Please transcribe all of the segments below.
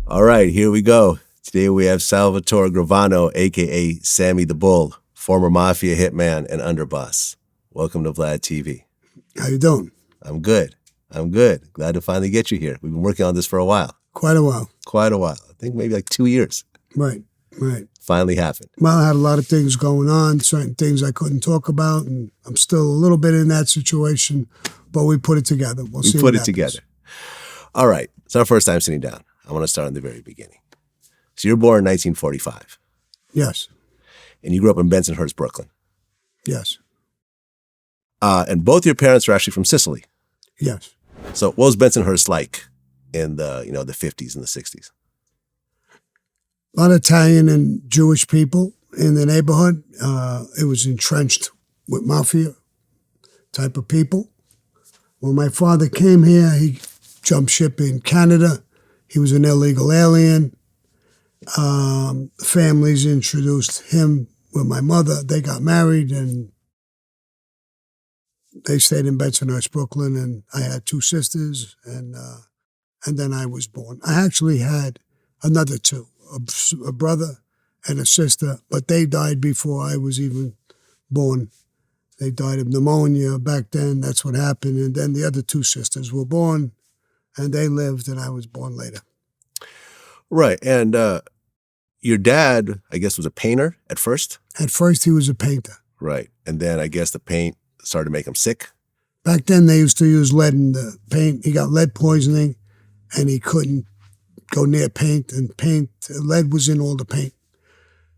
All right, here we go. Today we have Salvatore Gravano, a.k.a. Sammy the Bull, former Mafia hitman and underboss. Welcome to Vlad TV. How you doing? I'm good. Glad to finally get you here. We've been working on this for a while. Quite a while. I think maybe like 2 years. Right. Finally happened. Well, I had a lot of things going on, certain things I couldn't talk about, and I'm still a little bit in that situation, but we put it together. We'll see what happens. Together. All right. It's our first time sitting down. I want to start in the very beginning. So you're born in 1945. Yes. And you grew up in Bensonhurst, Brooklyn. Yes. And both your parents are actually from Sicily. Yes. So what was Bensonhurst like in the 50s and the 60s? A lot of Italian and Jewish people in the neighborhood. It was entrenched with Mafia type of people. When my father came here, he jumped ship in Canada. He was an illegal alien. Families introduced him with my mother. They got married and they stayed in Bensonhurst, Brooklyn, and I had two sisters, and then I was born. I actually had another two, a brother and a sister, but they died before I was even born. They died of pneumonia back then. That's what happened. And then the other two sisters were born, and they lived, and I was born later. Right. And your dad, I guess, was a painter at first? At first, he was a painter. Right. And then I guess the paint started to make him sick? Back then, they used to use lead in the paint. He got lead poisoning, and he couldn't go near paint, and lead was in all the paint.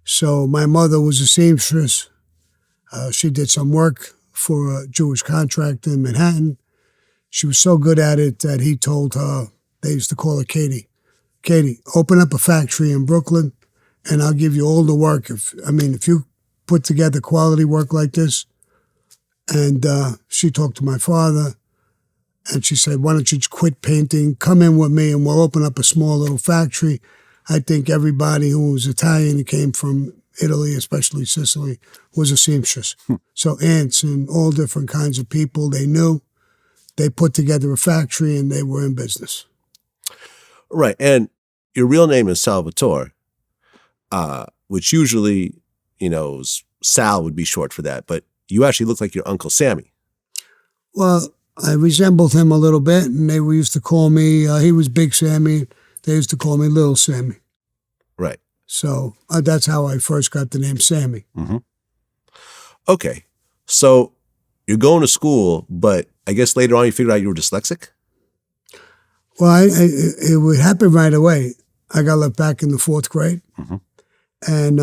So my mother was a seamstress. She did some work for a Jewish contractor in Manhattan. She was so good at it that he told her, they used to call her Katie, open up a factory in Brooklyn, and I'll give you all the work. If you put together quality work like this. And she talked to my father, and she said, why don't you quit painting, come in with me, and we'll open up a small little factory. I think everybody who was Italian and came from Italy, especially Sicily, was a seamstress. So aunts and all different kinds of people they knew. They put together a factory, and they were in business. Right. And your real name is Salvatore, which usually, Sal would be short for that. But you actually look like your Uncle Sammy. Well, I resembled him a little bit, and they used to call me, he was Big Sammy. They used to call me Little Sammy. Right. So that's how I first got the name Sammy. Mm-hmm. Okay. So you're going to school, but I guess later on you figured out you were dyslexic? Well, it would happen right away. I got left back in the fourth grade, and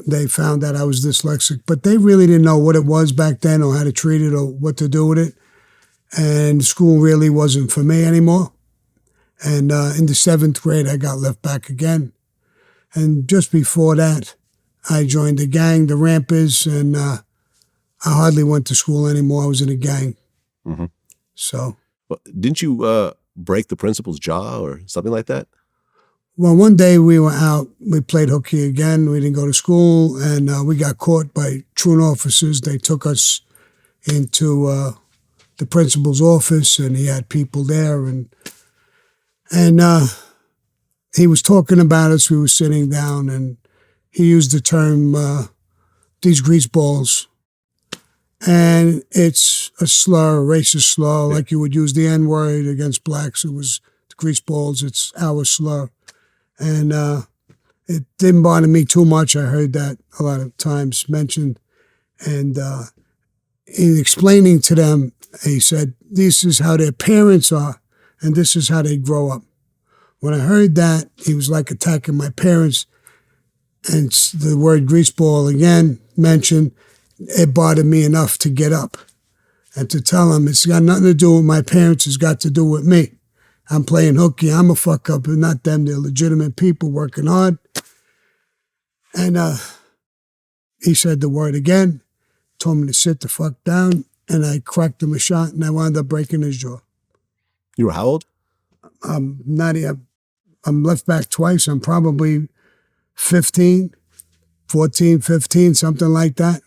they found that I was dyslexic, but they really didn't know what it was back then or how to treat it or what to do with it. And school really wasn't for me anymore. And in the seventh grade, I got left back again. And just before that, I joined the gang, the Rampers, and I hardly went to school anymore. I was in a gang. Mm-hmm. So. Well, didn't you break the principal's jaw or something like that? Well, one day we were out, we played hooky again, we didn't go to school, and we got caught by truant officers. They took us into the principal's office, and he had people there, and he was talking about us. We were sitting down, and he used the term, these greaseballs, and it's a slur, a racist slur, like you would use the N-word against blacks. It was the greaseballs, it's our slur. And it didn't bother me too much. I heard that a lot of times mentioned. And in explaining to them, he said, this is how their parents are, and this is how they grow up. When I heard that, he was like attacking my parents, and the word greaseball again mentioned, it bothered me enough to get up and to tell him it's got nothing to do with my parents, it's got to do with me. I'm playing hooky. I'm a fuck up, and not them. They're legitimate people working hard. And he said the word again, told me to sit the fuck down, and I cracked him a shot, and I wound up breaking his jaw. You were how old? I'm left back twice. I'm probably 14, 15, something like that.